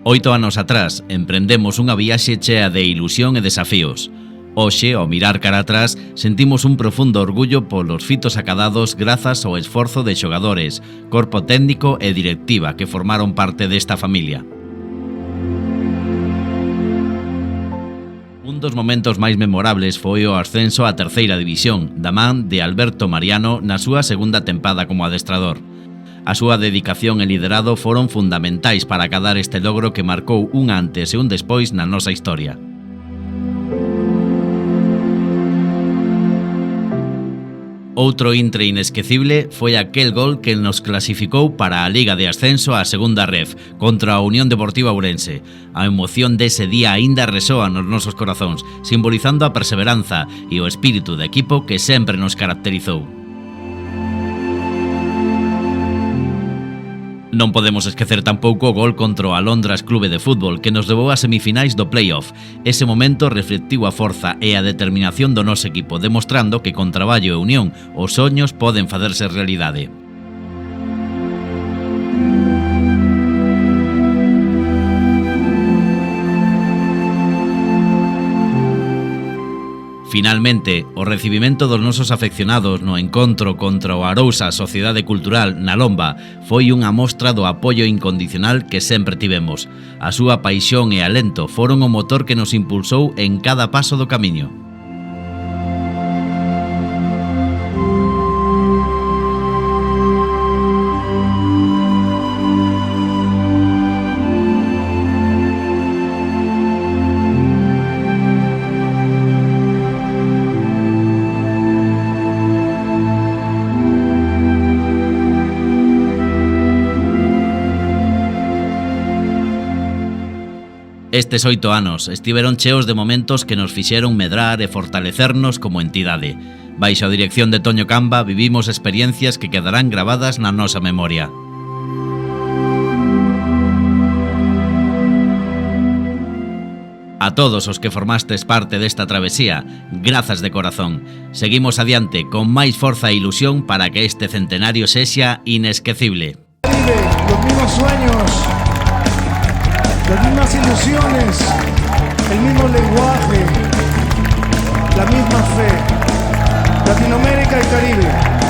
8 anos atrás, emprendemos unha viaxe chea de ilusión e desafíos. Hoxe, ao mirar cara atrás, sentimos un profundo orgullo polos fitos acadados grazas ao esforzo de xogadores, corpo técnico e directiva que formaron parte desta familia. Un dos momentos máis memorables foi o ascenso á terceira división, da man de Alberto Mariano na súa segunda tempada como adestrador. A súa dedicación e liderado foron fundamentais para acadar este logro que marcou un antes e un despois na nosa historia. Outro intre inesquecible foi aquel gol que nos clasificou para a Liga de Ascenso á segunda ref contra a Unión Deportiva Ourense. A emoción dese día aínda resoa nos nosos corazóns, simbolizando a perseveranza e o espírito de equipo que sempre nos caracterizou. Non podemos esquecer tampouco o gol contra o Alondras Clube de Fútbol que nos levou ás semifinais do playoff. Ese momento reflectiu a forza e a determinación do noso equipo, demostrando que con traballo e unión os soños poden facerse realidade. Finalmente, o recibimento dos nosos afeccionados no encontro contra o Arousa Sociedade Cultural na Lomba foi unha mostra do apoio incondicional que sempre tivemos. A súa paixón e alento foron o motor que nos impulsou en cada paso do camiño. Estes 8 anos estiveron cheos de momentos que nos fixeron medrar e fortalecernos como entidade. Baixo a dirección de Toño Camba vivimos experiencias que quedarán gravadas na nosa memoria. A todos os que formastes parte desta travesía, grazas de corazón. Seguimos adiante con máis forza e ilusión para que este centenario sexa inesquecible. Los mismos sueños, las mismas ilusiones, el mismo lenguaje, la misma fe. Latinoamérica y Caribe.